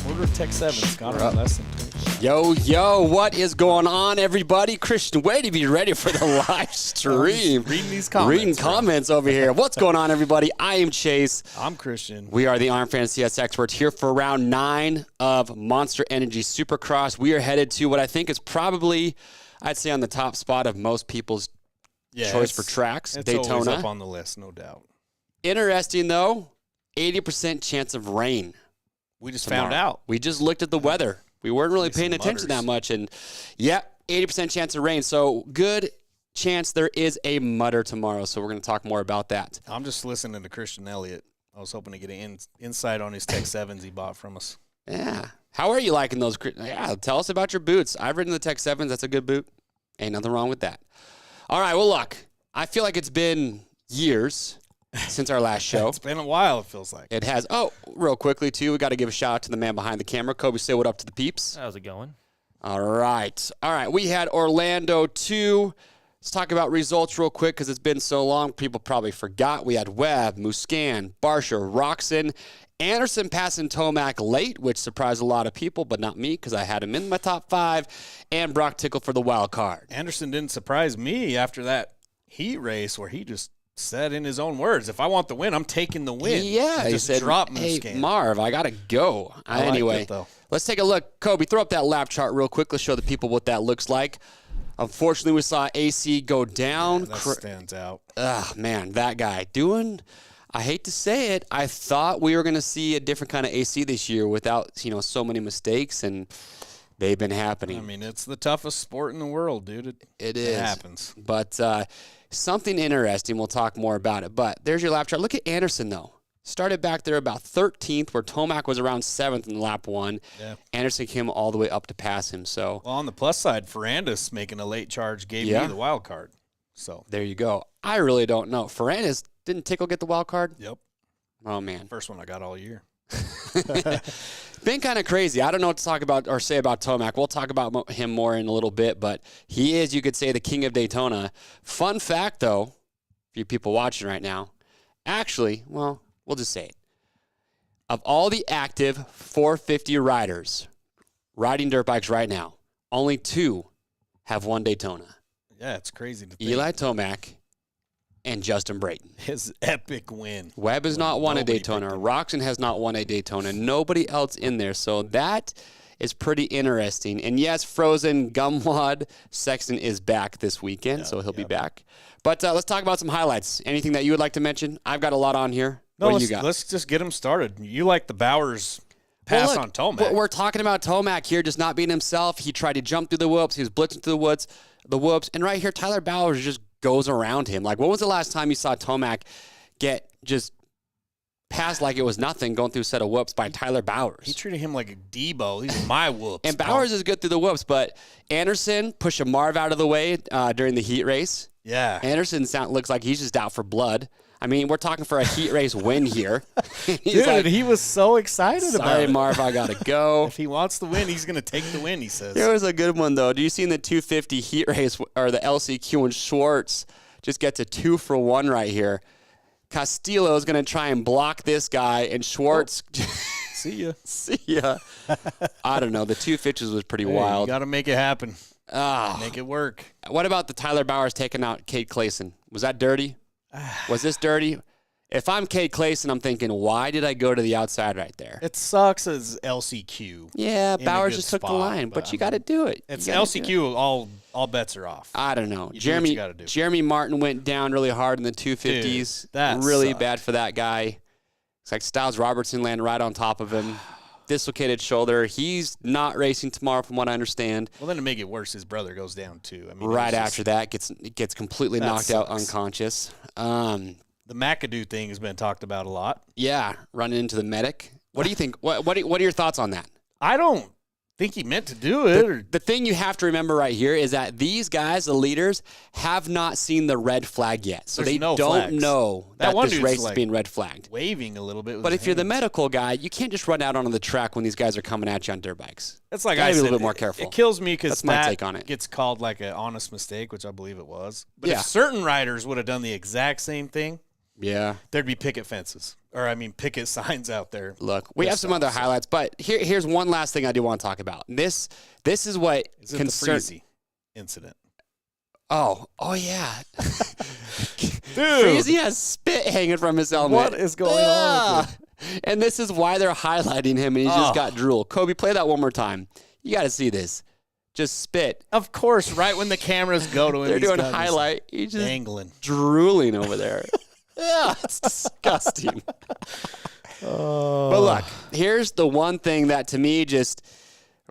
Order Tech 7's gone on less than 2. Yo, what is going on, everybody? Christian, way to be ready for the live stream. Reading these comments. Reading comments over here. What's going on, everybody? I am Chase. I'm Christian. We are the RMFantasy experts here for round 9 of Monster Energy Supercross. We are headed to what I think is probably, I'd say, on the top spot of most people's choice for tracks, it's Daytona. Always up on the list, no doubt. Interesting, though, 80% chance of rain. We just tomorrow. found out. We just looked at the weather. We weren't really paying attention that much. And, yeah, 80% chance of rain. So, good chance there is a mutter tomorrow. So, we're going to talk more about that. I'm just listening to Christian Elliott. I was hoping to get an insight on his Tech 7s he bought from us. Yeah. How are you liking those? Yeah, tell us about your boots. I've ridden the Tech 7s. That's a good boot. Ain't nothing wrong with that. All right, well, look, I feel like it's been years since our last show. It's been a while, it feels like. It has. Oh, real quickly, too, we got to give a shout out to the man behind the camera. Kobe, say what up to the peeps. How's it going? All right. We had Orlando 2. Let's talk about results real quick because it's been so long. People probably forgot. We had Webb, Muscan, Barsha, Roxon, Anderson passing Tomac late, which surprised a lot of people, but not me because I had him in my top 5, and Brock Tickle for the wild card. Anderson didn't surprise me after that heat race where he just said in his own words, if I want the win, I'm taking the win. Yeah, he said, drop hey, Muscan. Marv, I got to go. Anyway, let's take a look. Kobe, throw up that lap chart real quick. Let's show the people what that looks like. Unfortunately, we saw AC go down. Yeah, that stands out. Man, that guy doing, I hate to say it, I thought we were going to see a different kind of AC this year without, so many mistakes, and they've been happening. I mean, it's the toughest sport in the world, dude. It is. It happens. But something interesting, we'll talk more about it. But there's your lap chart. Look at Anderson, though. Started back there about 13th, where Tomac was around 7th in lap 1. Yeah. Anderson came all the way up to pass him. So, well, on the plus side, Ferrandis making a late charge gave me the wild card. So there you go. I really don't know. Ferrandis, didn't Tickle get the wild card? Yep. Oh, man. First one I got all year. Been kind of crazy. I don't know what to talk about or say about Tomac. We'll talk about him more in a little bit, but he is, you could say, the king of Daytona. Fun fact, though, for you people watching right now, actually, well, we'll just say it. Of all the active 450 riders riding dirt bikes right now, only 2 have won Daytona. Yeah, it's crazy to think. Eli Tomac and Justin Brayton. His epic win. Webb has not won a Daytona. Roxon has not won a Daytona. Nobody else in there. So that is pretty interesting. And yes, Frozen Gumwad Sexton is back this weekend, so he'll be back. But let's talk about some highlights. Anything that you would like to mention? I've got a lot on here. No, what do you got? Let's just get him started. You like the Bowers pass on Tomac. We're talking about Tomac here just not being himself. He tried to jump through the whoops. He was blitzing through the whoops. And right here, Tyler Bowers just goes around him. Like, when was the last time you saw Tomac get just passed like it was nothing going through a set of whoops by Tyler Bowers? He treated him like a Debo. These are my whoops. And Bowers is good through the whoops, but Anderson pushed a Marv out of the way during the heat race. Yeah. Anderson looks like he's just out for blood. I mean, we're talking for a heat race win here. Dude, like, he was so excited about it. Sorry, Marv, I got to go. If he wants the win, he's going to take the win, he says. There was a good one, though. Do you see the 250 heat race, or the LCQ, and Schwartz just gets a 2-for-1 right here? Castillo is going to try and block this guy, and Schwartz... See ya. See ya. I don't know. The 250s was pretty wild. You got to make it happen. Make it work. What about the Tyler Bowers taking out Cade Clayson? Was that dirty? Was this dirty? If I'm Kate Clayson, I'm thinking, why did I go to the outside right there? It sucks as LCQ. Yeah, Bowers just took the line, but you got to do it. It's LCQ. All bets are off. I don't know. You Jeremy Martin went down really hard in the 250s. Dude, that really sucked. bad for that guy. It's like Styles Robertson landed right on top of him. Dislocated shoulder. He's not racing tomorrow, from what I understand. Well, then to make it worse, his brother goes down too. I mean, right after that, gets completely knocked out, unconscious. The McAdoo thing has been talked about a lot. Yeah, running into the medic. What do you think? What are your thoughts on that? I don't think he meant to do it. The thing you have to remember right here is that these guys, the leaders, have not seen the red flag yet. So they don't know that this race is being red flagged. Waving a little bit. But if you're the medical guy, you can't just run out onto the track when these guys are coming at you on dirt bikes. That's like I said, be a little bit more careful. It kills me because that's my take on it. Gets called like an honest mistake, which I believe it was. But if certain riders would have done the exact same thing, there'd be picket fences. Or, I mean, picket signs out there. Look, we have some other highlights, but here's one last thing I do want to talk about. This is what concerns the Freezy incident. Oh yeah. Dude. Freezy has spit hanging from his helmet. What is going on with him? And this is why they're highlighting him, and he's just got drool. Kobe, play that one more time. You got to see this. Just spit. Of course, right when the cameras go to him. They're doing a highlight. He's just dangling. Drooling over there. Yeah, it's disgusting. But look, here's the one thing that to me just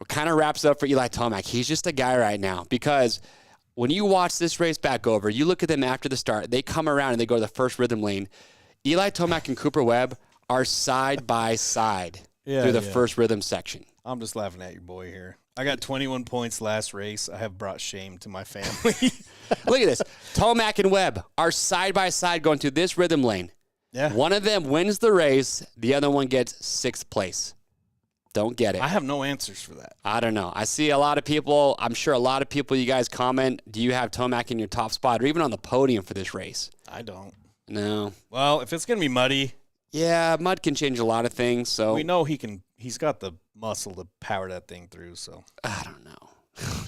kind of wraps up for Eli Tomac. He's just a guy right now because when you watch this race back over, you look at them after the start, they come around and they go to the first rhythm lane. Eli Tomac and Cooper Webb are side by side through the first rhythm section. I'm just laughing at your boy here. I got 21 points last race. I have brought shame to my family. Look at this. Tomac and Webb are side by side going through this rhythm lane. Yeah. One of them wins the race. The other one gets 6th place. Don't get it. I have no answers for that. I don't know. I see a lot of people. I'm sure a lot of people, you guys comment, do you have Tomac in your top spot or even on the podium for this race? I don't. No. Well, if it's going to be muddy. Yeah, mud can change a lot of things. So we know he's got the muscle to power that thing through. So I don't know.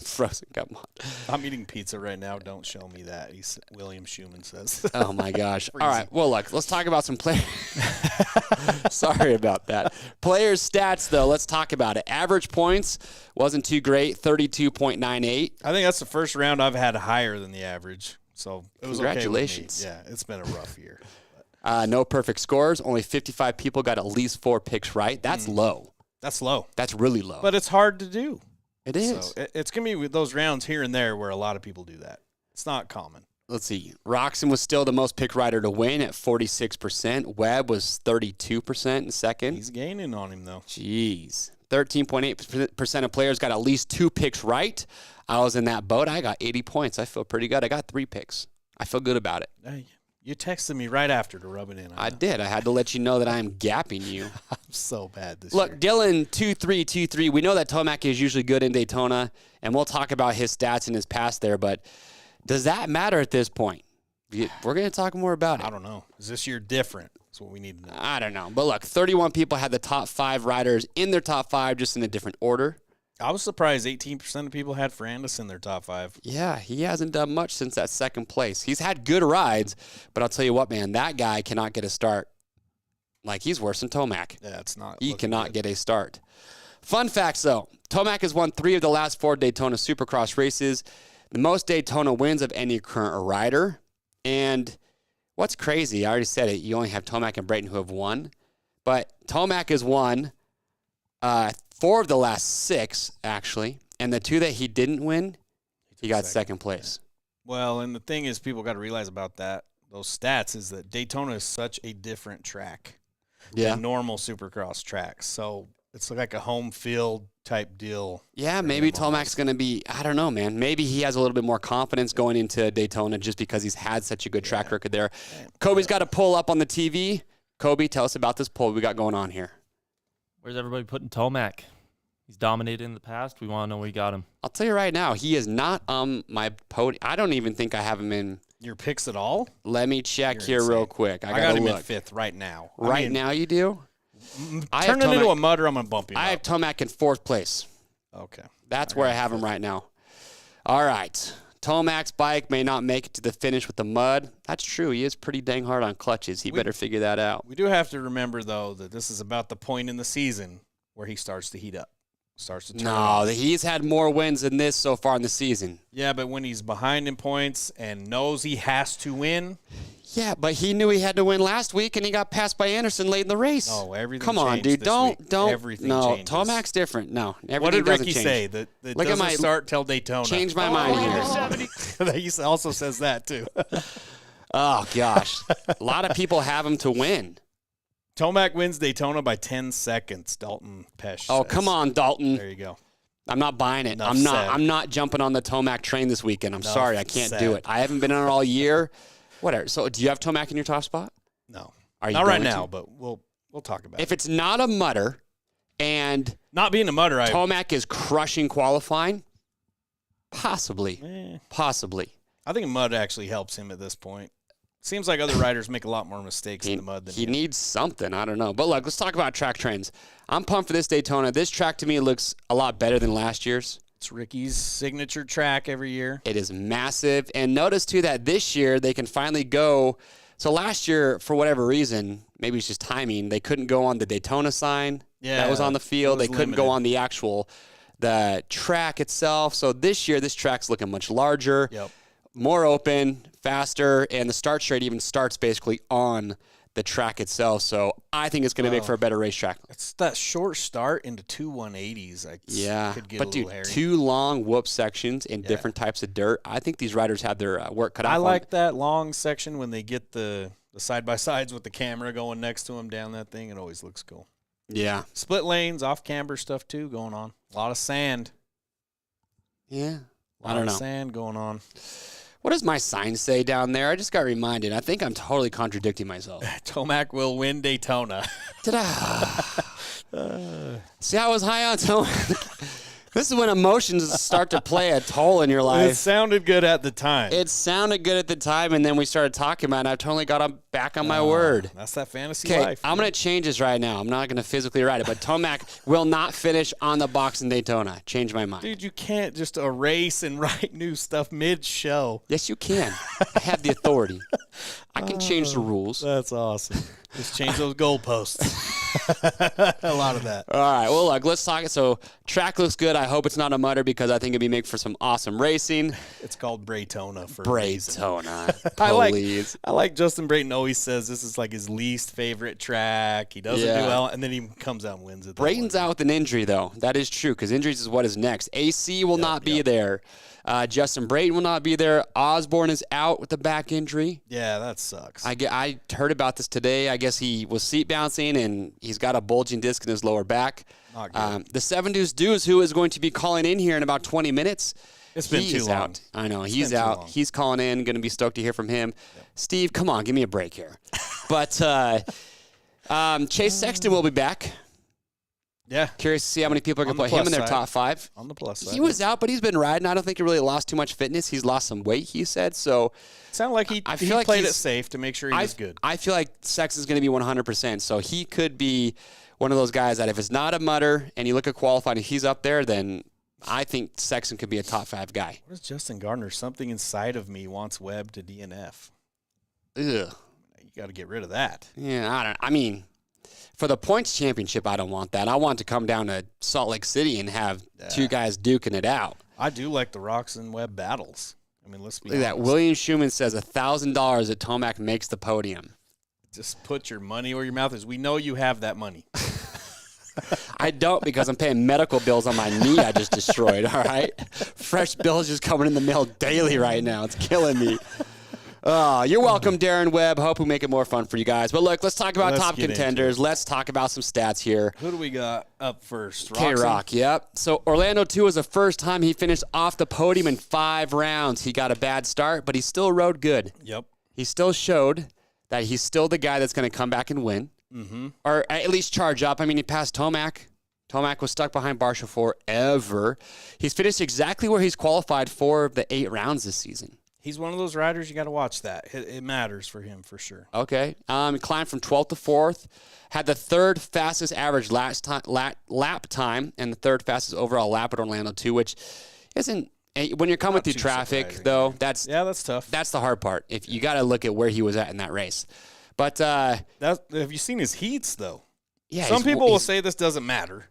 Frozen cut mud. I'm eating pizza right now. Don't show me that. William Schumann says. Oh my gosh. All right. Well, look, let's talk about some players. Sorry about that. Players' stats, though. Let's talk about it. Average points wasn't too great. 32.98. I think that's the first round I've had higher than the average. So it was congratulations. Okay with me. Yeah, it's been a rough year. No perfect scores. Only 55 people got at least 4 picks right. That's low. That's low. That's really low. But it's hard to do. It is. So it's going to be with those rounds here and there where a lot of people do that. It's not common. Let's see. Roxon was still the most picked rider to win at 46%. Webb was 32% in second. He's gaining on him, though. Jeez. 13.8% of players got at least 2 picks right. I was in that boat. I got 80 points. I feel pretty good. I got 3 picks. I feel good about it. Hey, you texted me right after to rub it in. I did. I had to let you know that I am gapping you. I'm so bad this year. Look, year. Dylan 2323. We know that Tomac is usually good in Daytona, and we'll talk about his stats in his past there, but does that matter at this point? We're going to talk more about it. I don't know. Is this year different? That's what we need to know. I don't know. But look, 31 people had the top 5 riders in their top 5, just in a different order. I was surprised 18% of people had Ferrandis in their top 5. Yeah, he hasn't done much since that second place. He's had good rides, but I'll tell you what, man, that guy cannot get a start. Like, he's worse than Tomac. Yeah, it's not. He cannot get a start. Fun facts, though. Tomac has won 3 of the last 4 Daytona Supercross races, the most Daytona wins of any current rider. And what's crazy, I already said it, you only have Tomac and Brayton who have won. But Tomac has won 4 of the last 6, actually. And the 2 that he didn't win, he got second place. Well, and the thing is, people got to realize about those stats, is that Daytona is such a different track than normal Supercross tracks. So it's like a home field type deal. Yeah, maybe Tomac's going to be, I don't know, man. Maybe he has a little bit more confidence going into Daytona just because he's had such a good track record there. Kobe's got a poll up on the TV. Kobe, tell us about this poll we got going on here. Where's everybody putting Tomac? He's dominated in the past. We want to know where you got him. I'll tell you right now, he is not on my podium. I don't even think I have him in your picks at all. Let me check here real quick. I got him look. in 5th right now. Now you do? Turn it into a mud or I'm going to bump him I have Tomac in 4th place. Okay. That's where I have him right now. All right. Tomac's bike may not make it to the finish with the mud. That's true. He is pretty dang hard on clutches. He better figure that out. We do have to remember, though, that this is about the point in the season where he starts to heat up, starts to turn off. He's had more wins than this so far in the season. Yeah, but when he's behind in points and knows he has to win. Yeah, but he knew he had to win last week, and he got passed by Anderson late in the race. No, everything Come on, changed dude. this Don't. week. No, changes. Tomac's different. No, everything what did Ricky change. say? That Look at doesn't my start till Daytona. Change my mind here. He also says that, too. Oh, gosh. A lot of people have him to win. Tomac wins Daytona by 10 seconds, Dalton Pesh Oh, says. come on, Dalton. There you go. I'm not buying it. Enough I'm not jumping on the Tomac train this weekend. I'm Enough sorry. I can't do it. I haven't been on it all year. Whatever. So do you have Tomac in your top spot? No. Are you not right going now, to? but we'll talk about it. If it's not a mutter and Not being a mutter, Tomac is crushing qualifying, possibly. Possibly. I think mud actually helps him at this point. Seems like other riders make a lot more mistakes in the mud than he him. needs something. I don't know. But look, let's talk about track trends. I'm pumped for this Daytona. This track to me looks a lot better than last year's. It's Ricky's signature track every year. It is massive. And notice, too, that this year they can finally go. So last year, for whatever reason, maybe it's just timing, they couldn't go on the Daytona sign that was on the field. They couldn't go on the track itself. So this year, this track's looking much larger. Yep. More open, faster, and the start straight even starts basically on the track itself. So I think it's going to make for a better racetrack. It's that short start into two 180s. Could get but a dude, little hairy. 2 long whoop sections in different types of dirt. I think these riders have their work cut out. I like that long section when they get the side-by-sides with the camera going next to them down that thing. It always looks cool. Yeah. Split lanes, off-camber stuff, too, going on. A lot of sand. Yeah. A lot of sand going on. What does my sign say down there? I just got reminded. I think I'm totally contradicting myself. Tomac will win Daytona. See, I was high on Tomac. This is when emotions start to play a toll in your life. It sounded good at the time. It sounded good at the time, and then we started talking about it, and I've totally got back on my word. That's that fantasy Okay, life. I'm going to change this right now. I'm not going to physically write it, but Tomac will not finish on the box in Daytona. Change my mind. Dude, you can't just erase and write new stuff mid-show. Yes, you can. I have the authority. I can change the rules. That's awesome. Just change those goalposts. A lot of that. All right. Well, look, let's talk. So, track looks good. I hope it's not a mutter because I think it'd be make for some awesome racing. It's called Braytona for Braytona. Please. I like Justin Brayton always says this is like his least favorite track. He doesn't do well, and then he comes out and wins it. Brayton's out with an injury, though. That is true because injuries is what is next. AC will not be there. Justin Brayton will not be there. Osborne is out with the back injury. Yeah, that sucks. I heard about this today. I guess he was seat bouncing, and he's got a bulging disc in his lower back. Not good. The 7 Deuce, who is going to be calling in here in about 20 minutes. It's been too long. Out. I know. He's out. He's calling in. Going to be stoked to hear from him. Yep. Steve, come on. Give me a break here. But Chase Sexton will be back. Yeah. Curious to see how many people are going to put him in their top 5. On the plus side. He was out, but he's been riding. I don't think he really lost too much fitness. He's lost some weight, he said. So sounded like he played it safe to make sure he was good. I feel like Sexton's going to be 100%. So he could be one of those guys that if it's not a mutter and you look at qualifying and he's up there, then I think Sexton could be a top 5 guy. What is Justin Gardner? Something inside of me wants Webb to DNF. Ugh. You got to get rid of that. Yeah, I mean, for the points championship, I don't want that. I want to come down to Salt Lake City and have 2 guys duking it out. I do like the Rocks and Webb battles. I mean, let's be honest. Look at that. William Schumann says $1,000 that Tomac makes the podium. Just put your money where your mouth is. We know you have that money. I don't because I'm paying medical bills on my knee I just destroyed, all right? Fresh bills just coming in the mail daily right now. It's killing me. You're welcome, Darren Webb. Hope we make it more fun for you guys. But look, let's talk about top contenders. Let's talk about some stats here. Who do we got up first? K-Rock, yep. So Orlando 2 was the first time he finished off the podium in 5 rounds. He got a bad start, but he still rode good. Yep. He still showed that he's still the guy that's going to come back and win. Mm-hmm. Or at least charge up. I mean, he passed Tomac. Tomac was stuck behind Barcia forever. He's finished exactly where he's qualified for the 8 rounds this season. He's one of those riders, you got to watch that. It matters for him for sure. Okay. He climbed from 12th to 4th, had the 3rd fastest average lap time, and the 3rd fastest overall lap at Orlando 2, which isn't And when you're coming through traffic, though, that's tough. That's the hard part. If you got to look at where he was at in that race. But have you seen his heats though? Yeah. Some people will say this doesn't matter.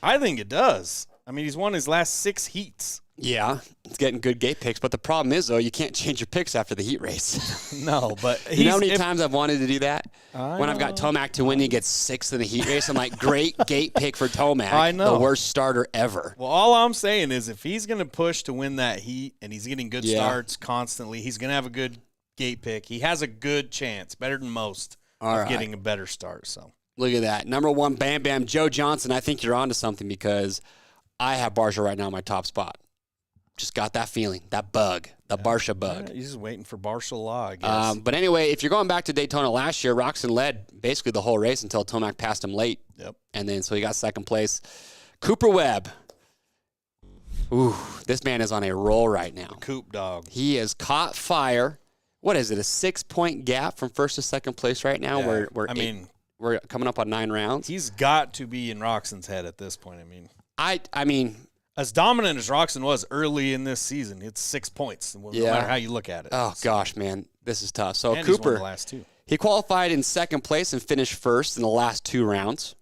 I think it does. I mean, he's won his last 6 heats. Yeah, it's getting good gate picks. But the problem is, though, you can't change your picks after the heat race. No, but you know how many times I've wanted to do that? When I've got Tomac to win, he gets 6th in the heat race. I'm like, great gate pick for Tomac. I know. The worst starter ever. Well, all I'm saying is if he's going to push to win that heat and he's getting good starts constantly, he's going to have a good gate pick. He has a good chance, better than most, of getting a better start. So look at that. Number 1, Bam Bam, Joe Johnson. I think you're onto something because I have Barsha right now in my top spot. Just got that feeling, that bug, the Barsha bug. He's just waiting for Barsha law, I guess. But anyway, if you're going back to Daytona last year, Roczen led basically the whole race until Tomac passed him late. Yep. And then so he got second place. Cooper Webb. Ooh, this man is on a roll right now. Coop dog. He has caught fire. What is it, a 6-point gap from first to second place right now? Yeah. We're coming up on 9 rounds. He's got to be in Roczen's head at this point. I mean, as dominant as Roczen was early in this season, it's 6 points, no matter how you look at it. Oh, gosh, man. This is tough. So and Cooper, he's won the last 2. He qualified in second place and finished first in the last 2 rounds.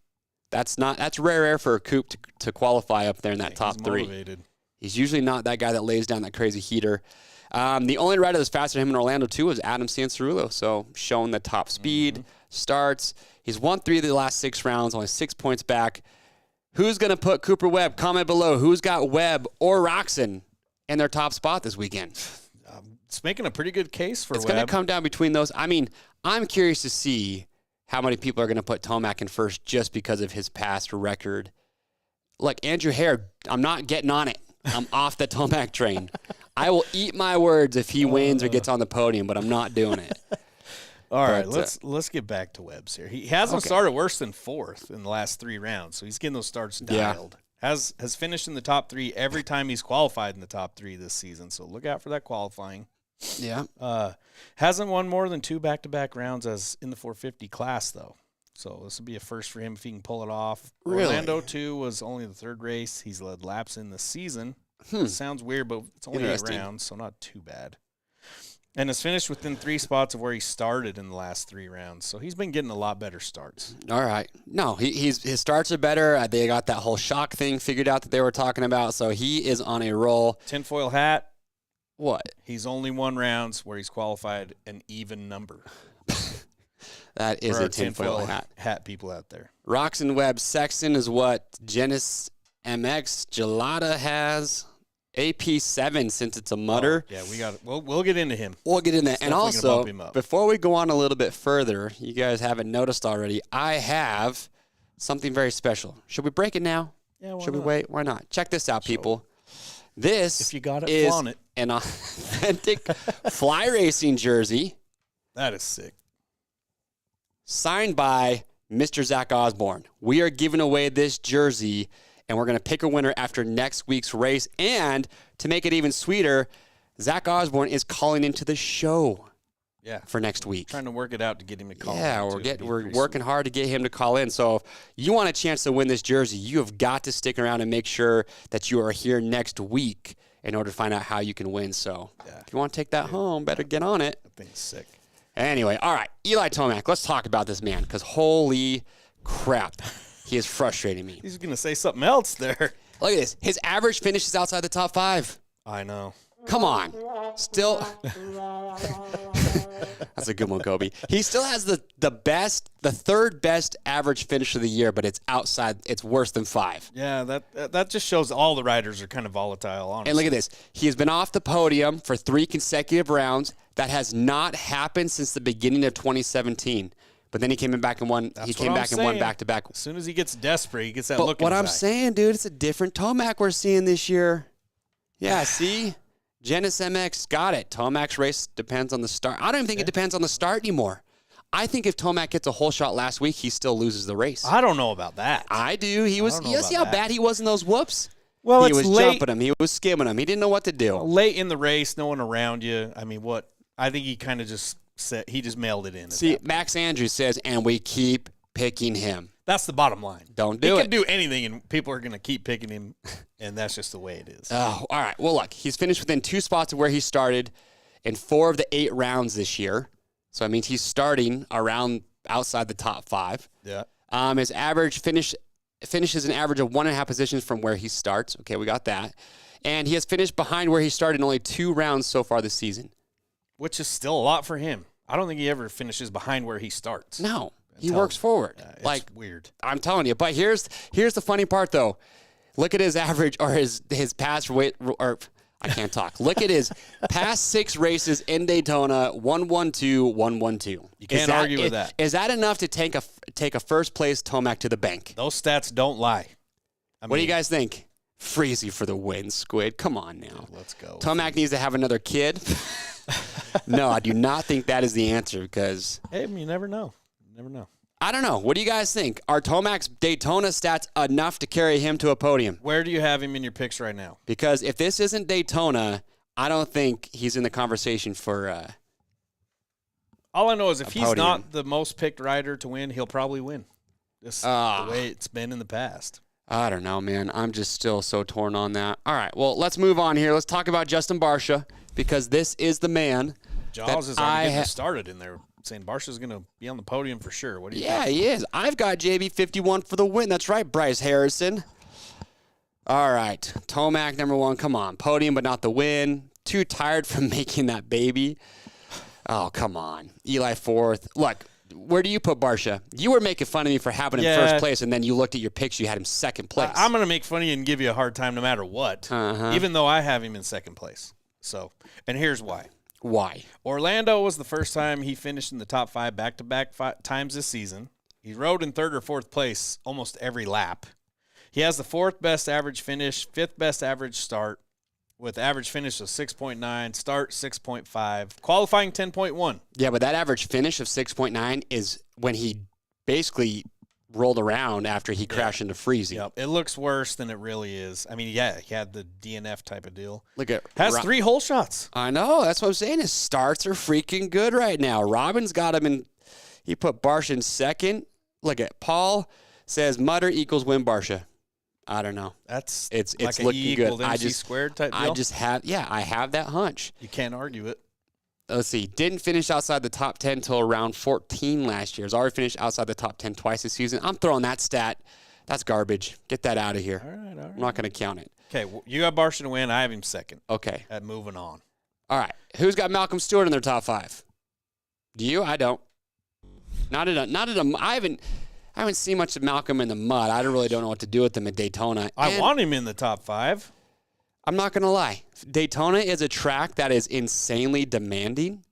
That's rare for a Coop to qualify up there in that top 3. Motivated. He's usually not that guy that lays down that crazy heater. The only rider that's faster than him in Orlando, too, was Adam Cianciarulo. So showing the top speed, starts. He's won 3 of the last 6 rounds, only 6 points back. Who's going to put Cooper Webb? Comment below. Who's got Webb or Roczen in their top spot this weekend? It's making a pretty good case for Webb. It's going to come down between those. I mean, I'm curious to see how many people are going to put Tomac in first just because of his past record. Look, Andrew Hare, I'm not getting on it. I'm off the Tomac train. I will eat my words if he wins or gets on the podium, but I'm not doing it. All right, let's get back to Webb's here. He hasn't started worse than 4th in the last 3 rounds, so he's getting those starts dialed. Yeah. Has finished in the top 3 every time he's qualified in the top 3 this season, so look out for that qualifying. Yeah. Hasn't won more than 2 back-to-back rounds as in the 450 class, though. So this would be a first for him if he can pull it off. Really? Orlando, too, was only the 3rd race. He's led laps in the season. Sounds weird, but it's only 8 rounds, so not too bad. And has finished within 3 spots of where he started in the last 3 rounds. So he's been getting a lot better starts. All right. No, his starts are better. They got that whole shock thing figured out that they were talking about. So he is on a roll. Tinfoil hat. What? He's only won rounds where he's qualified an even number. That is a tinfoil hat people out there. Roczen Webb Sexton is what Genesis MX Gelada has. AP7 since it's a mutter. Yeah, we'll get into him. We'll get in there. And also, before we go on a little bit further, you guys haven't noticed already, I have something very special. Should we break it now? Yeah, Should we wait? Why not? Check this out, people. This if you got it, is flaunt it. An authentic fly racing jersey. That is sick. Signed by Mr. Zach Osborne. We are giving away this jersey, and we're going to pick a winner after next week's race. And to make it even sweeter, Zach Osborne is calling into the show for next week. Trying to work it out to get him to call in. Yeah, we're working hard to get him to call in. So if you want a chance to win this jersey, you have got to stick around and make sure that you are here next week in order to find out how you can win. So if you want to take that home, better get on it. That thing's sick. Anyway, all right, Eli Tomac, let's talk about this man because holy crap, he is frustrating me. He's going to say something else there. Look at this. His average finish is outside the top 5. I know. Come on. Still. That's a good one, Kobe. He still has the 3rd best average finish of the year, but it's outside. It's worse than 5. Yeah, that just shows all the riders are kind of volatile, honestly. And look at this. He has been off the podium for 3 consecutive rounds. That has not happened since the beginning of 2017. But then he came back and won. He came back and won back-to-back. As soon as he gets desperate, he gets that look in what his I'm eye. saying, dude, it's a different Tomac we're seeing this year. Yeah, see? Genesis MX got it. Tomac's race depends on the start. I don't even think it depends on the start anymore. I think if Tomac gets a whole shot last week, he still loses the race. I don't know about that. I do. You see how bad he was in those whoops? Well, he was jumping him. He was skimming him. He didn't know what to do. Late in the race, no one around you. I mean, what? I think he kind of just said he just mailed it in. See, Max Andrews says, and we keep picking him. That's the bottom line. Don't do it. He can do anything, and people are going to keep picking him, and that's just the way it is. Oh, all right. Well, look, he's finished within 2 spots of where he started in 4 of the 8 rounds this year. So, that means he's starting around outside the top 5. Yeah. His average finishes an average of 1.5 positions from where he starts. Okay, we got that. And he has finished behind where he started in only 2 rounds so far this season. Which is still a lot for him. I don't think he ever finishes behind where he starts. No, he works forward. It's weird. I'm telling you. But here's the funny part, though. Look at his average or his past weight, or I can't talk. Look at his past 6 races in Daytona, 112, 112. You can't argue with that. Is that enough to take a first place Tomac to the bank? Those stats don't lie. What do you guys think? Freezy for the win, Squid. Come on now. Let's go. Tomac needs to have another kid. No, I do not think that is the answer because... Hey, you never know. You never know. I don't know. What do you guys think? Are Tomac's Daytona stats enough to carry him to a podium? Where do you have him in your picks right now? Because if this isn't Daytona, I don't think he's in the conversation for all I know is if he's podium. not the most picked rider to win, he'll probably win. Just the way it's been in the past. I don't know, man. I'm just still so torn on that. All right, well, let's move on here. Let's talk about Justin Barcia because this is the man. Jaws is already getting started in there, saying Barcia's going to be on the podium for sure. What do you think? He is. I've got JB51 for the win. That's right, Bryce Harrison. All right, Tomac, number 1. Come on, podium, but not the win. Too tired from making that baby. Oh, come on. Eli 4th. Look, where do you put Barcia? You were making fun of me for having him first place, and then you looked at your picks, you had him second place. I'm going to make fun of you and give you a hard time no matter what, even though I have him in second place. So, and here's why. Why? Orlando was the first time he finished in the top 5 back-to-back times this season. He rode in 3rd or 4th place almost every lap. He has the 4th best average finish, 5th best average start, with average finish of 6.9, start 6.5, qualifying 10.1. Yeah, but that average finish of 6.9 is when he basically rolled around after he crashed into Freezy. Yep, it looks worse than it really is. I mean, he had the DNF type of deal. Look at has 3 hole shots. I know, that's what I'm saying. His starts are freaking good right now. Robin's got him in. He put Barcia in second. Look at Paul says Mutter equals win Barcia. I don't know. It's like looking good. I just squared type deal. I have that hunch. You can't argue it. Let's see. Didn't finish outside the top 10 until around 14 last year. Has already finished outside the top 10 twice this season. I'm throwing that stat. That's garbage. Get that out of here. All right. I'm not going to count it. Okay, well, you got Barcia to win. I have him second. Okay. Moving on. All right. Who's got Malcolm Stewart in their top 5? Do you? I don't. I haven't seen much of Malcolm in the mud. I don't know what to do with him at Daytona. I want him in the top 5. I'm not going to lie. Daytona is a track that is insanely demanding.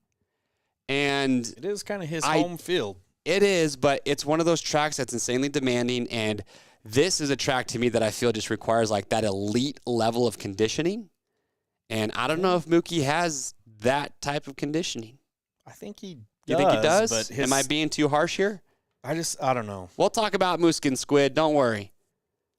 And it is kind of his home field. It is, but it's one of those tracks that's insanely demanding. And this is a track to me that I feel just requires like that elite level of conditioning. And I don't know if Mookie has that type of conditioning. I think he does. You think he does? But Am I being too harsh here? I don't know. We'll talk about Mooskin Squid. Don't worry.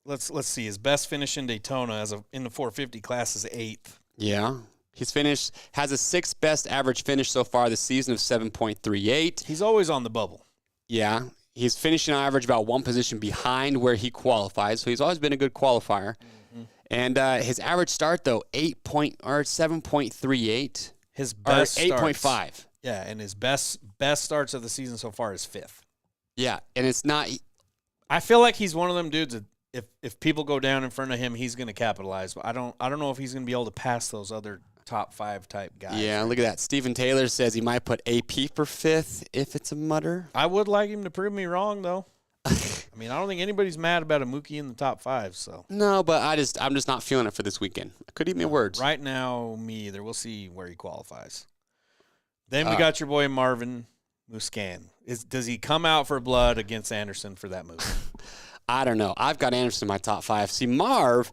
Let's see. His best finish in Daytona in the 450 class is 8th. Yeah. Has a 6th best average finish so far this season of 7.38. He's always on the bubble. Yeah. He's finishing on average about 1 position behind where he qualifies. So he's always been a good qualifier. Mm-hmm. And his average start, though, 7.38. His best 8.5. Yeah, and his best starts of the season so far is 5th. Yeah, and it's not. I feel like he's one of them dudes that if people go down in front of him, he's going to capitalize. But I don't know if he's going to be able to pass those other top 5 type guys. Yeah, look at that. Stephen Taylor says he might put AP for 5th if it's a mutter. I would like him to prove me wrong, though. I mean, I don't think anybody's mad about a Mookie in the top 5. So no, but I'm just not feeling it for this weekend. I could eat my words. Right now, me either. We'll see where he qualifies. Then we got your boy Marvin Musquin. Does he come out for blood against Anderson for that move? I don't know. I've got Anderson in my top 5. See, Marv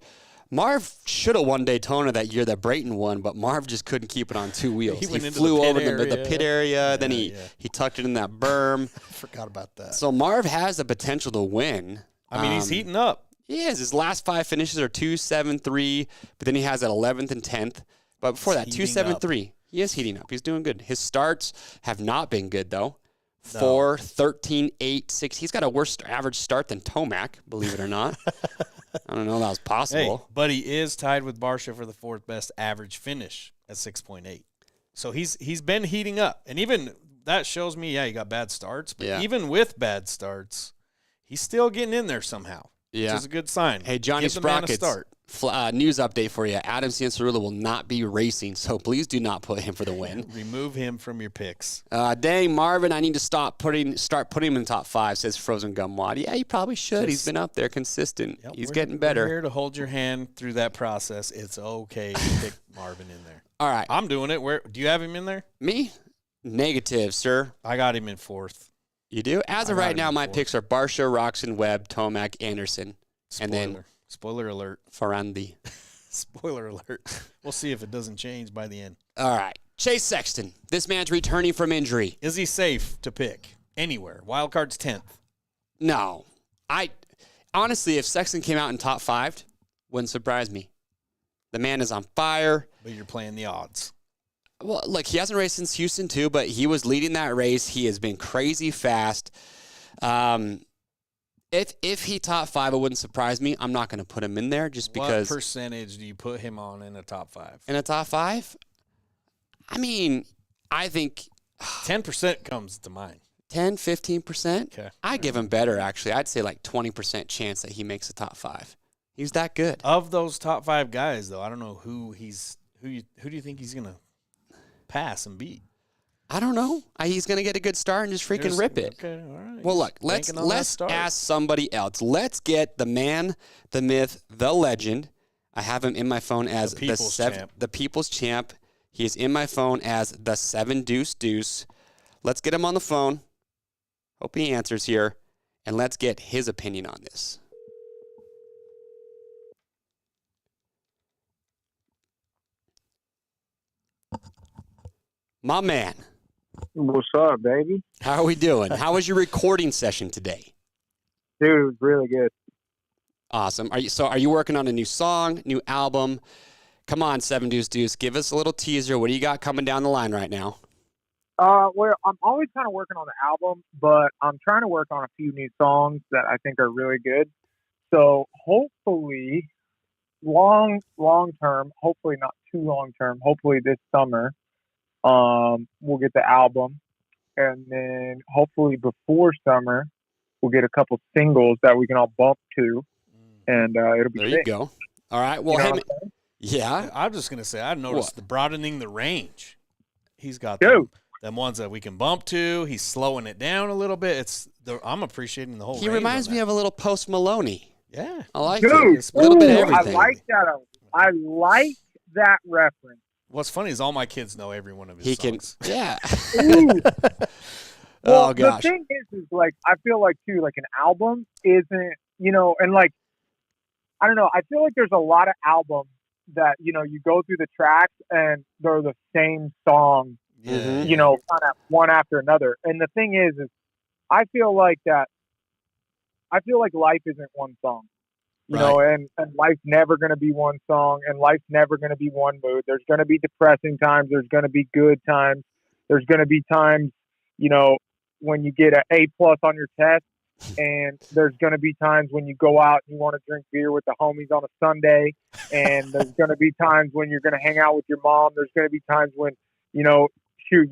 should have won Daytona that year that Brayton won, but Marv just couldn't keep it on 2 wheels. He flew over the pit area, then he tucked it in that berm. Forgot about that. So Marv has the potential to win. I mean, he's heating up. He is. His last 5 finishes are 2, 7, 3, but then he has that 11th and 10th. But before that, 2, 7, 3. He is heating up. He's doing good. His starts have not been good, though. 4, 13, 8, 6. He's got a worse average start than Tomac, believe it or not. I don't know if that was possible. Hey, but he is tied with Barsha for the 4th best average finish at 6.8. So he's been heating up. And even that shows me, he got bad starts. But even with bad starts, he's still getting in there somehow. Yeah. Which is a good sign. Hey, Johnny Sprockets, news update for you. Adam Cianciarulo will not be racing, so please do not put him for the win. Remove him from your picks. Dang, Marvin, I need to start putting him in the top 5, says Frozen Gumwad. Yeah, you probably should. He's been up there consistent. He's getting better. We're here to hold your hand through that process. It's okay to pick Marvin in there. All right. I'm doing it. Do you have him in there? Me? Negative, sir. I got him in 4th. You do? As of right now, my picks are Barsha, Roxon, Webb, Tomac, Anderson. Spoiler alert. Ferrandi. Spoiler alert. We'll see if it doesn't change by the end. All right. Chase Sexton. This man's returning from injury. Is he safe to pick anywhere? Wild card's 10th. No. Honestly, if Sexton came out in top 5, wouldn't surprise me. The man is on fire. But you're playing the odds. Well, look, he hasn't raced since Houston, too, but he was leading that race. He has been crazy fast. If he top 5, it wouldn't surprise me. I'm not going to put him in there just because. What percentage do you put him on in a top 5? In a top 5? I mean, I think 10% comes to mind. 10, 15%? Okay. I give him better, actually. I'd say like 20% chance that he makes a top 5. He's that good. Of those top 5 guys, though, I don't know who do you think he's going to pass and beat? I don't know. He's going to get a good start and just freaking rip it. Okay, all right. Well, look, let's ask somebody else. Let's get the man, the myth, the legend. I have him in my phone as the People's Champ. He is in my phone as the 7 Deuce Deuce. Let's get him on the phone. Hope he answers here. And let's get his opinion on this. My man. What's up, baby? How are we doing? How was your recording session today? Dude, it was really good. Awesome. Are you working on a new song, new album? Come on, 7 Deuce Deuce. Give us a little teaser. What do you got coming down the line right now? Well, I'm always kind of working on the album, but I'm trying to work on a few new songs that I think are really good. So hopefully, long term, hopefully not too long term, hopefully this summer, we'll get the album, and then hopefully before summer we'll get a couple singles that we can all bump to, and it'll be there. sick. You go. All right. Well, you know yeah. I'm just gonna say I noticed the broadening the range. He's got them ones that we can bump to. He's slowing it down a little bit. I'm appreciating the whole. He reminds me of a little Post Maloney. Yeah, I like it. It's a little bit of everything. I like that. I like that reference. What's funny is all my kids know every one of his songs. Yeah. Well, oh, gosh. The thing is like, I feel like, too, like an album isn't, and like, I don't know, I feel like there's a lot of albums that, you go through the tracks and they're the same song, kind of one after another. And the thing is I feel like life isn't one song. You know, and life's never going to be one song, and life's never going to be one mood. There's going to be depressing times. There's going to be good times. There's going to be times, when you get an A+ on your test, and there's going to be times when you go out and you want to drink beer with the homies on a Sunday, and there's going to be times when you're going to hang out with your mom. There's going to be times when, you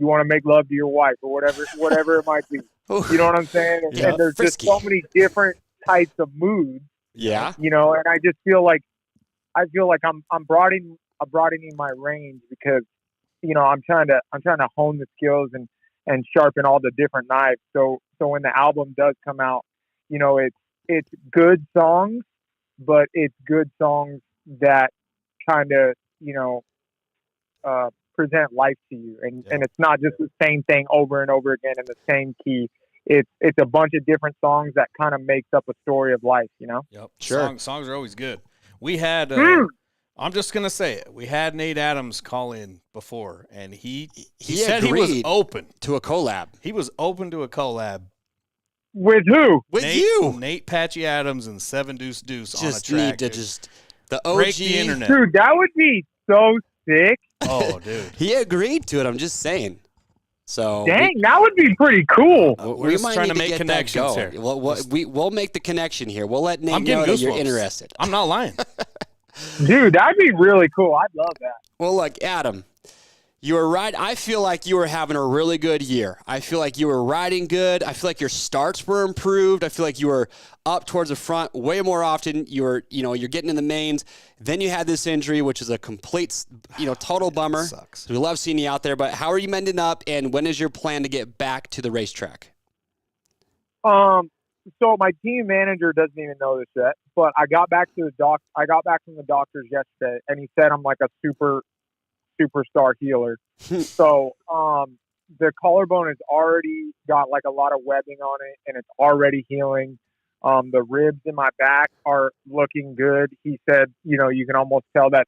want to make love to your wife or whatever it might be. You know what I'm saying? And there's just so many different types of moods. Yeah. And I just feel like I'm broadening my range because, I'm trying to hone the skills and sharpen all the different knives. So when the album does come out, it's good songs, but it's good songs that kind of, present life to you. And it's not just the same thing over and over again in the same key. It's a bunch of different songs that kind of makes up a story of life, Yep. Sure. Songs are always good. We had, I'm just going to say it. We had Nate Adams call in before, and he said he was open to a collab. He was open to a collab. With who? With you. Nate Patchy Adams and 7 Deuce Deuce on a track. Just need to the OG. Break the internet. Dude, that would be so sick. Oh, dude. He agreed to it. I'm just saying. So dang, that would be pretty cool. We're just trying to make connections here. We'll make the connection here. We'll let Nate I'm getting know that goosebumps. you're interested. I'm not lying. Dude, that'd be really cool. I'd love that. Well, look, Adam, you were right. I feel like you were having a really good year. I feel like you were riding good. I feel like your starts were improved. I feel like you were up towards the front way more often. You're getting in the mains. Then you had this injury, which is a complete, total bummer. Sucks. We love seeing you out there, but how are you mending up, and when is your plan to get back to the racetrack? So my team manager doesn't even know this yet, but I got back to I got back from the doctors yesterday, and he said I'm like a superstar healer. So the collarbone has already got like a lot of webbing on it, and it's already healing. The ribs in my back are looking good. He said, you can almost tell that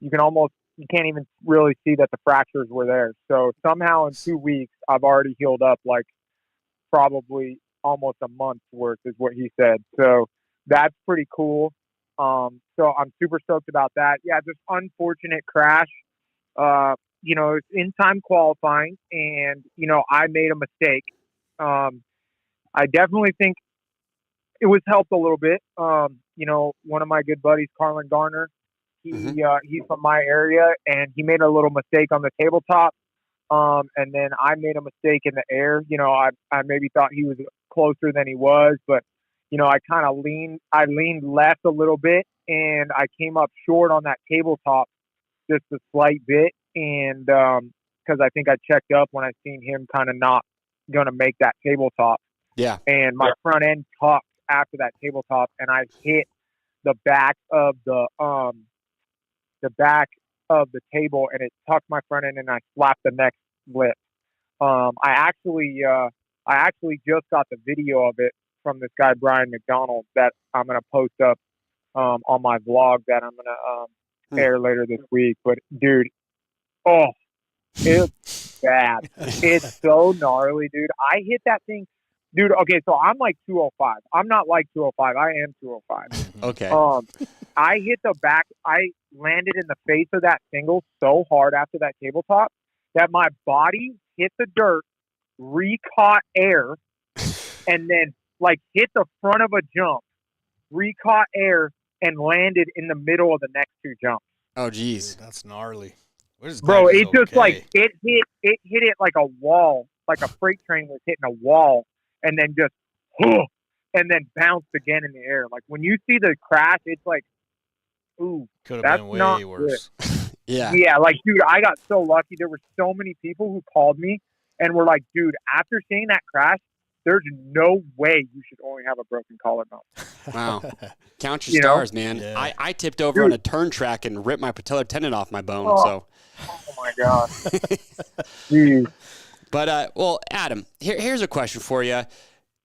you can't even really see that the fractures were there. So somehow in 2 weeks, I've already healed up like probably almost a month's worth is what he said. So that's pretty cool. So I'm super stoked about that. Yeah, just unfortunate crash. It's in time qualifying, and I made a mistake. I definitely think it was helped a little bit. One of my good buddies, Carlin Garner, he's from my area, and he made a little mistake on the tabletop. And then I made a mistake in the air. I maybe thought he was closer than he was, but I kind of leaned left a little bit, and I came up short on that tabletop just a slight bit. And because I think I checked up when I seen him kind of not going to make that tabletop. Yeah. And my front end tucked after that tabletop, and I hit the back of the table, and it tucked my front end, and I slapped the next lip. I actually just got the video of it from this guy Brian McDonald that I'm gonna post up on my vlog that I'm gonna air later this week. But dude, it's bad. It's so gnarly, dude. I hit that thing, dude. Okay, so I'm like 205. I'm not like 205. I am 205. Okay. I hit the back. I landed in the face of that single so hard after that tabletop that my body hit the dirt, re-caught air, and then like hit the front of a jump, re-caught air, and landed in the middle of the next two jumps. Oh, geez. Dude, that's gnarly. Bro, it just like it hit it like a wall, like a freight train was hitting a wall, and then just and then bounced again in the air. Like when you see the crash, it's like, ooh, could have that's been way not worse. Yeah. Yeah, like dude, I got so lucky. There were so many people who called me and were like, dude, after seeing that crash, there's no way you should only have a broken collarbone. Wow. Count your stars, man. Yeah. I tipped over on a turn track and ripped my patellar tendon off my bone. Oh my God. Jeez. But, well, Adam, here's a question for you.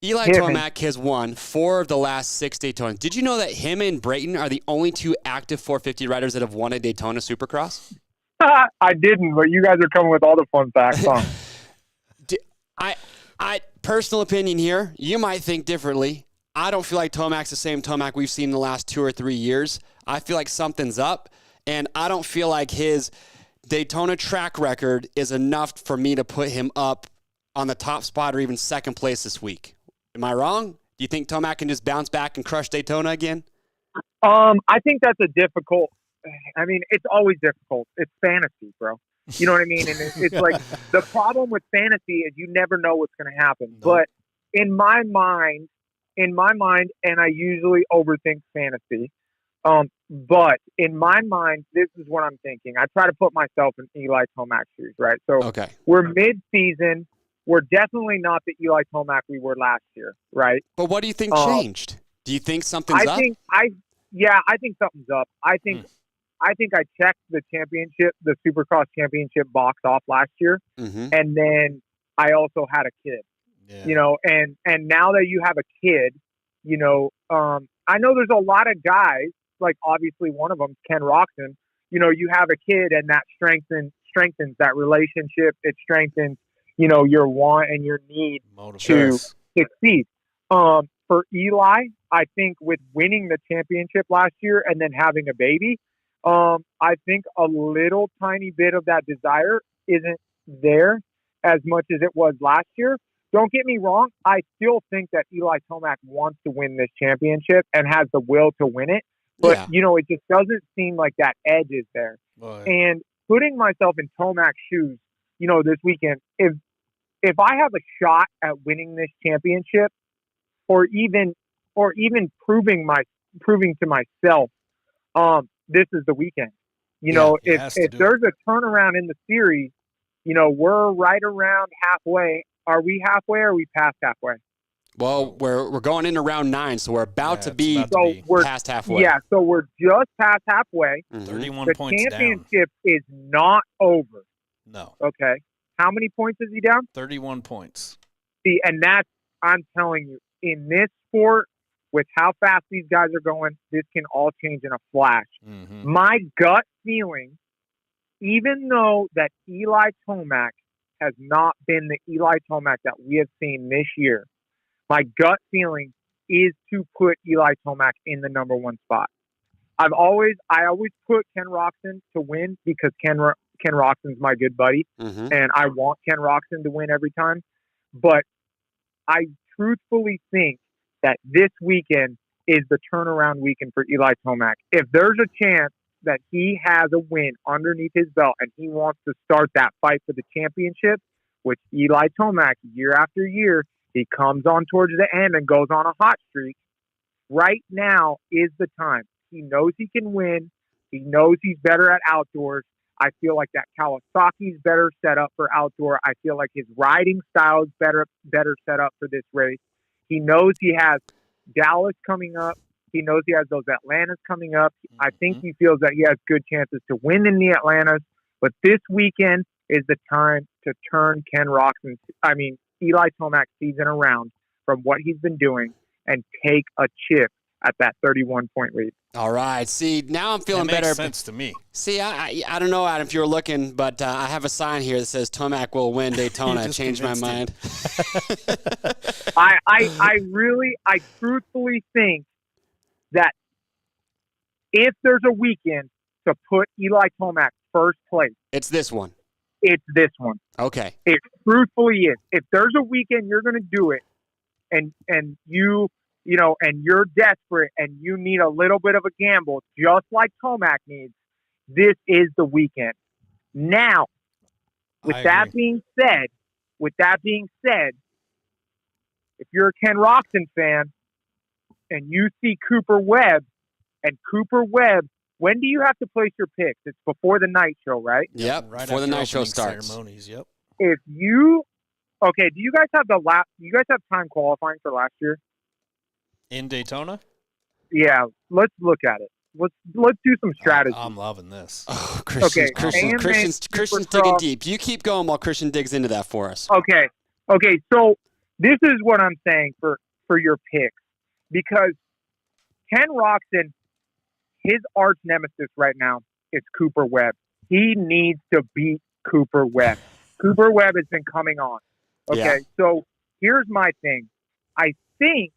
Eli Tomac has won 4 of the last 6 Daytonas. Did you know that him and Brayton are the only 2 active 450 riders that have won a Daytona Supercross? I didn't, but you guys are coming with all the fun facts, huh? I personal opinion here, you might think differently. I don't feel like Tomac's the same Tomac we've seen in the last 2 or 3 years. I feel like something's up, and I don't feel like his Daytona track record is enough for me to put him up on the top spot or even second place this week. Am I wrong? Do you think Tomac can just bounce back and crush Daytona again? I think that's it's always difficult. It's fantasy, bro. You know what I mean? And it's like the problem with fantasy is you never know what's going to happen. Nope. But in my mind, and I usually overthink fantasy, but in my mind, this is what I'm thinking. I try to put myself in Eli Tomac's shoes, right? So We're mid-season. We're definitely not the Eli Tomac we were last year, right? But what do you think changed? Do you think something's up? I think something's up. I think I checked the Supercross championship box off last year, and then I also had a kid. Yeah. And now that you have a kid, I know there's a lot of guys, like obviously one of them, Ken Roxon. You have a kid, and that strengthens that relationship. It strengthens your want and your need to succeed. For Eli, I think with winning the championship last year and then having a baby, I think a little tiny bit of that desire isn't there. as much as it was last year. Don't get me wrong. I still think that Eli Tomac wants to win this championship and has the will to win it. But, it just doesn't seem like that edge is there. Boy. And putting myself in Tomac's shoes, this weekend, if I have a shot at winning this championship or even proving to myself, this is the weekend. If there's a turnaround in the series, we're right around halfway. Are we halfway or are we past halfway? Well, we're going into round 9, so we're about to be past halfway. Yeah, so we're just past halfway. 31 the points down. The championship is not over. No. Okay. How many points is he down? 31 points. See, and I'm telling you, in this sport, with how fast these guys are going, this can all change in a flash. Mm-hmm. My gut feeling, even though that Eli Tomac has not been the Eli Tomac that we have seen this year, my gut feeling is to put Eli Tomac in the number 1 spot. I always put Ken Roczen to win because Ken Roxon's my good buddy, and I want Ken Roczen to win every time. But I truthfully think that this weekend is the turnaround weekend for Eli Tomac. If there's a chance that he has a win underneath his belt and he wants to start that fight for the championship, which Eli Tomac, year after year, he comes on towards the end and goes on a hot streak. Right now is the time. He knows he can win. He knows he's better at outdoors. I feel like that Kawasaki's better set up for outdoor. I feel like his riding style is better set up for this race. He knows he has Dallas coming up. He knows he has those Atlantas coming up. I think he feels that he has good chances to win in the Atlantas. But this weekend is the time to turn Eli Tomac's season around from what he's been doing and take a chip at that 31-point lead. All right. See, now I'm feeling better. Makes sense to me. See, I don't know, Adam, if you were looking, but I have a sign here that says Tomac will win Daytona. I changed my mind. I truthfully think that if there's a weekend to put Eli Tomac first place, it's this one. It's this one. Okay. It truthfully is. If there's a weekend you're going to do it, and you're desperate and you need a little bit of a gamble, just like Tomac needs, this is the weekend. Now, with that being said, if you're a Ken Roczen fan and you see Cooper Webb, when do you have to place your picks? It's before the night show, right? Yep, right before the night show starts. Ceremonies, yep. Do you guys have time qualifying for last year? In Daytona? Yeah, let's look at it. Let's do some strategy. I'm loving this. Oh, Christian's digging deep. You keep going while Christian digs into that for us. Okay. So this is what I'm saying for your picks, because Ken Roczen, his arch nemesis right now is Cooper Webb. He needs to beat Cooper Webb. Cooper Webb has been coming on. Okay, So here's my thing. I think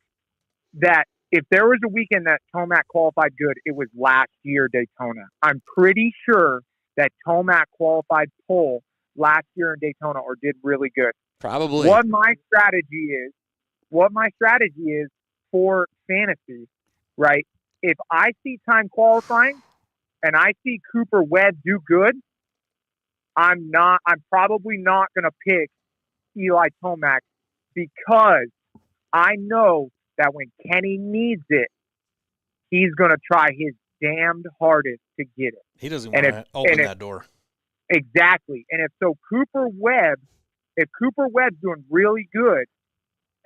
that if there was a weekend that Tomac qualified good, it was last year Daytona. I'm pretty sure that Tomac qualified pole last year in Daytona or did really good. Probably. What my strategy is for fantasy, right? If I see time qualifying and I see Cooper Webb do good, I'm probably not going to pick Eli Tomac, because I know that when Kenny needs it, he's going to try his damned hardest to get it. He doesn't want to open that door. Exactly. And if Cooper Webb's doing really good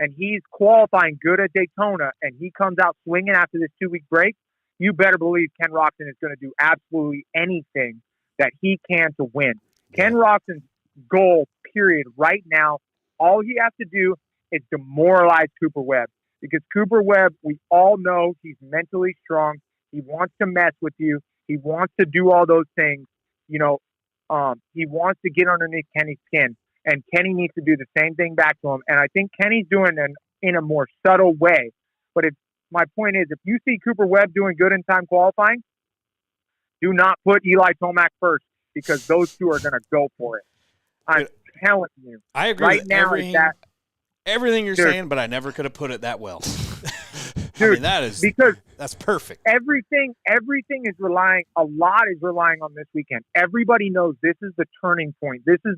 and he's qualifying good at Daytona and he comes out swinging after this 2-week break, you better believe Ken Roczen is going to do absolutely anything that he can to win. Yeah. Ken Roczen's goal, period, right now, all he has to do is demoralize Cooper Webb. Because Cooper Webb, we all know he's mentally strong. He wants to mess with you. He wants to do all those things. He wants to get underneath Kenny's skin. And Kenny needs to do the same thing back to him. And I think Kenny's doing it in a more subtle way. But my point is, if you see Cooper Webb doing good in time qualifying, do not put Eli Tomac first, because those two are going to go for it. I'm telling you. I agree right with now everything you're dude, saying, but I never could have put it that well. Dude, I mean, that's perfect. Everything is relying on this weekend. Everybody knows this is the turning point. This is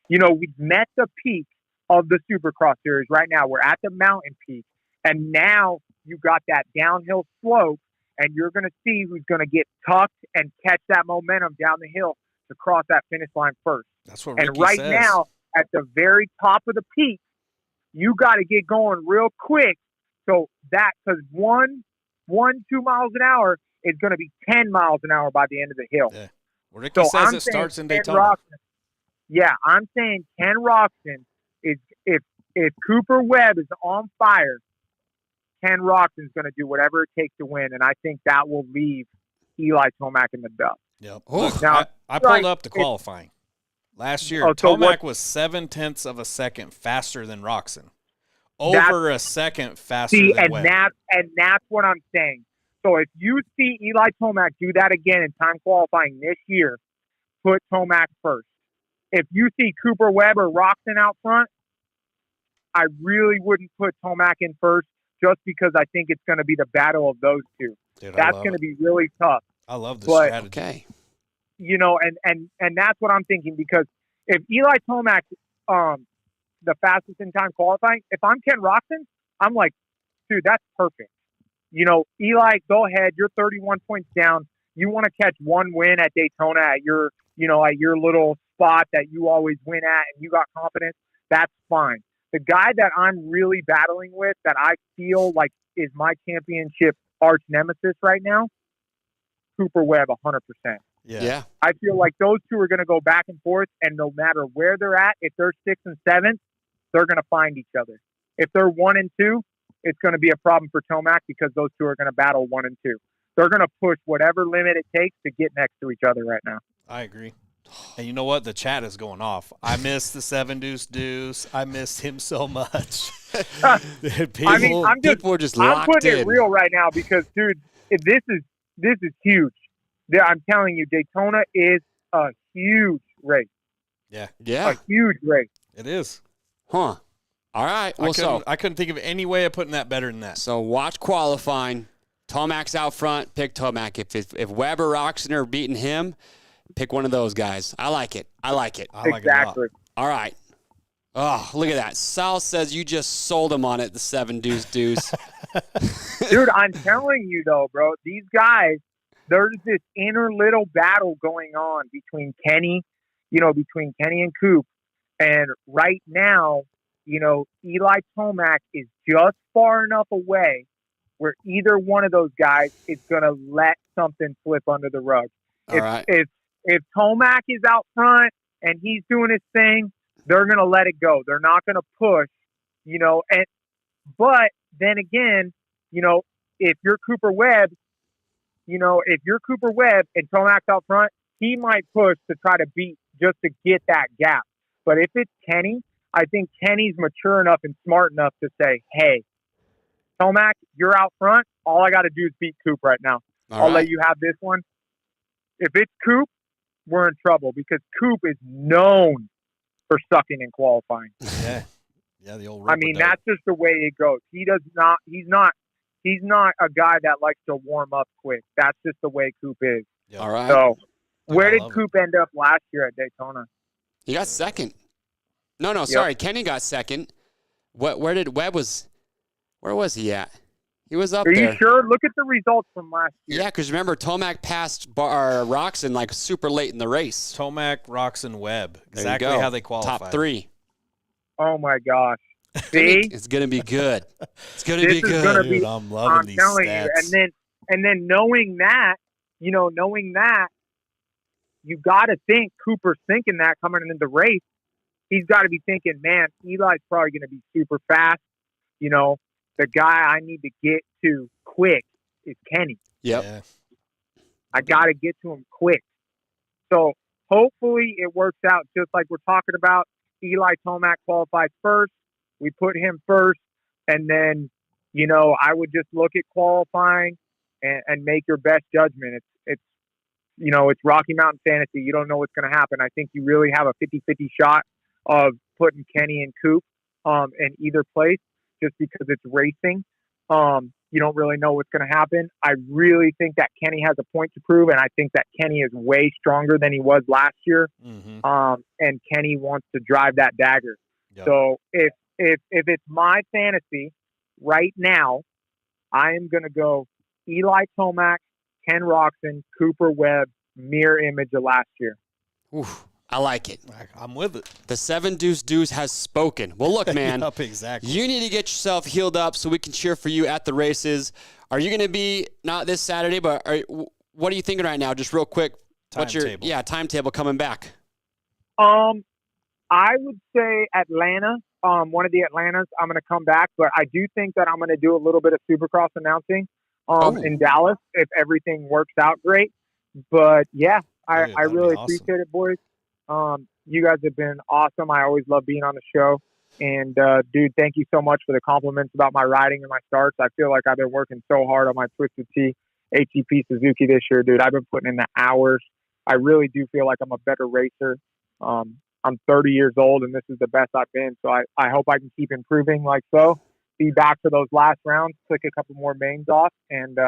we've met the peak of the Supercross series right now. We're at the mountain peak, and now you got that downhill slope, and you're going to see who's going to get tucked and catch that momentum down the hill to cross that finish line first. That's what Ricky and right says. Now, at the very top of the peak, you got to get going real quick. So because 2 miles an hour is going to be 10 miles an hour by the end of the hill. Yeah. Well, Ricky says it starts in Daytona. I'm saying Ken Roxon is if Cooper Webb is on fire, Ken Roxon's going to do whatever it takes to win, and I think that will leave Eli Tomac in the dust. Yep. Look, now, I pulled up the qualifying. Last year, Tomac was 0.7 of a second faster than Roxon. Over a second faster than Webb. And that's what I'm saying. So if you see Eli Tomac do that again in time qualifying this year, put Tomac first. If you see Cooper Webb or Roxon out front, I really wouldn't put Tomac in first just because I think it's going to be the battle of those two. Dude, that's going to be really tough. I love this strategy. Okay. And that's what I'm thinking, because if Eli Tomac, the fastest in time qualifying, if I'm Ken Roxon, I'm like, dude, that's perfect. Eli, go ahead. You're 31 points down. You want to catch one win at Daytona at your little spot that you always win at, and you got confidence. That's fine. The guy that I'm really battling with, that I feel like is my championship arch nemesis right now, Cooper Webb, 100%. Yeah. I feel like those two are going to go back and forth, and no matter where they're at, if they're 6th and 7th, they're going to find each other. If they're 1 and 2, it's going to be a problem for Tomac, because those two are going to battle 1 and 2. They're going to push whatever limit it takes to get next to each other right now. I agree. And you know what? The chat is going off. I miss the 7 deuce. I missed him so much. People are just locked I'm putting in. it real right now, because, dude, this is huge. I'm telling you, Daytona is a huge race. Yeah. A huge race. It is. Huh. All right. Well, I couldn't think of any way of putting that better than that. So watch qualifying. Tomac's out front. Pick Tomac. If Webb or Roxon are beating him, pick one of those guys. I like it. I like exactly. it a lot. All right. Oh, look at that. Sal says you just sold him on it, the 7 deuce. Dude, I'm telling you, though, bro, these guys, there's this inner little battle going on between Kenny and Coop. And right now, Eli Tomac is just far enough away where either one of those guys is going to let something slip under the rug. If Tomac is out front and he's doing his thing, they're going to let it go. They're not going to push, but then again, if you're Cooper Webb, and Tomac's out front, he might push to try to beat just to get that gap. But if it's Kenny, I think Kenny's mature enough and smart enough to say, hey, Tomac, you're out front. All I got to do is beat Coop right now. I'll let you have this one. If it's Coop, we're in trouble, because Coop is known for sucking in qualifying. Yeah, the old. That's just the way it goes. He's not a guy that likes to warm up quick. That's just the way Coop is. Yep. All right. So, where did Coop end up last year at Daytona? He got second. No, sorry. Kenny got second. Where was he at? He was up there. Are you sure? Look at the results from last year. Yeah, because remember, Tomac passed Roxon like super late in the race. Tomac, Roxon, Webb. Exactly how they qualified. Top 3. Oh, my gosh. See? It's going to be good. It's going to be good. Dude, I'm loving these stats. You. And then knowing that, you got to think Cooper's thinking that coming into the race. He's got to be thinking, man, Eli's probably going to be super fast. The guy I need to get to quick is Kenny. Yep. Yeah. I got to get to him quick. So hopefully it works out just like we're talking about. Eli Tomac qualified first. We put him first. And then, I would just look at qualifying and make your best judgment. It's Rocky Mountain Fantasy. You don't know what's going to happen. I think you really have a 50-50 shot of putting Kenny and Coop in either place just because it's racing. You don't really know what's going to happen. I really think that Kenny has a point to prove, and I think that Kenny is way stronger than he was last year. And Kenny wants to drive that dagger. Yep. So if it's my fantasy right now, I am going to go Eli Tomac, Ken Roczen, Cooper Webb, mirror image of last year. Oof. I like it. I'm with it. The 7 Deuce has spoken. Well, look, man. Yep, exactly. You need to get yourself healed up so we can cheer for you at the races. Are you going to be, not this Saturday, but what are you thinking right now? Just real quick. Timetable. Timetable coming back? I would say Atlanta. One of the Atlantas, I'm going to come back. But I do think that I'm going to do a little bit of Supercross announcing in Dallas if everything works out great. But, yeah, I really appreciate it, boys. You guys have been awesome. I always love being on the show. And, dude, thank you so much for the compliments about my riding and my starts. I feel like I've been working so hard on my Twisted Tea ATP Suzuki this year, dude. I've been putting in the hours. I really do feel like I'm a better racer. I'm 30 years old, and this is the best I've been. So I hope I can keep improving like so. Be back for those last rounds, click a couple more mains off, and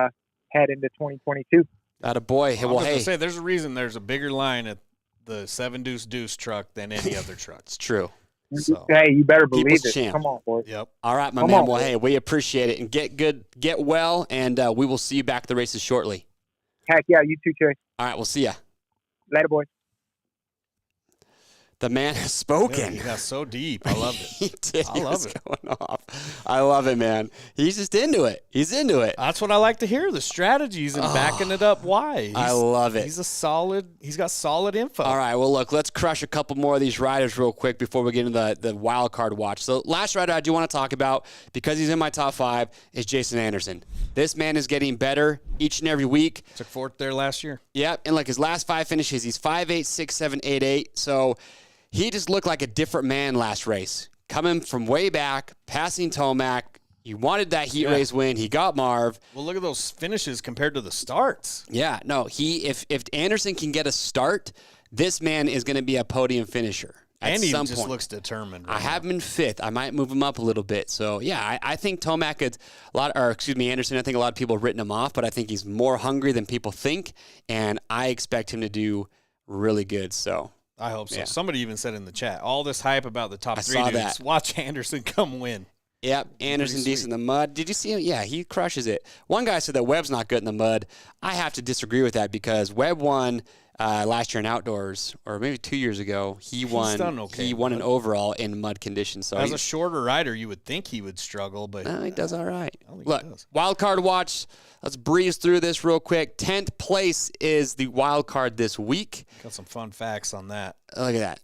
head into 2022. Attaboy. Hey, well, hey. Say, there's a reason there's a bigger line at the 7 Deuce truck than any other truck. It's true. So, hey, you better believe People's it. champ. Come on, boys. Yep. All right, my man. Well, hey, we appreciate it. And get good, get well, and we will see you back at the races shortly. Heck yeah, you too, Chase. All right, we'll see ya. Later, boys. The man has spoken. Yeah, he got so deep. I love it. He did. I love it. Going off. I love it, man. He's just into it. He's into it. That's what I like to hear, the strategies and backing it up. Why? I love it. He's got solid info. All right, well, look, let's crush a couple more of these riders real quick before we get into the wild card watch. So last rider I do want to talk about, because he's in my top 5, is Jason Anderson. This man is getting better each and every week. Took 4th there last year. Yep, and like his last 5 finishes, he's 5'8", 6'7", 8'8". So he just looked like a different man last race. Coming from way back, passing Tomac. He wanted that heat race win. He got Marv. Well, look at those finishes compared to the starts. Yeah, no, if Anderson can get a start, this man is going to be a podium finisher at some point. He just looks determined. Right, I have him in 5th. I might move him up a little bit. So, yeah, I think Tomac is Anderson, I think a lot of people have written him off, but I think he's more hungry than people think, and I expect him to do really good. So I hope so. Yeah. Somebody even said in the chat, all this hype about the top 3 dudes. That. Watch Anderson come win. Yep, Anderson decent in the mud. Did you see him? Yeah, he crushes it. One guy said that Webb's not good in the mud. I have to disagree with that because Webb won last year in outdoors, or maybe 2 years ago. He won an overall in mud conditions. So as a shorter rider, you would think he would struggle, but no, he does all right. Look, wild card watch. Let's breeze through this real quick. 10th place is the wild card this week. Got some fun facts on that. Look at that.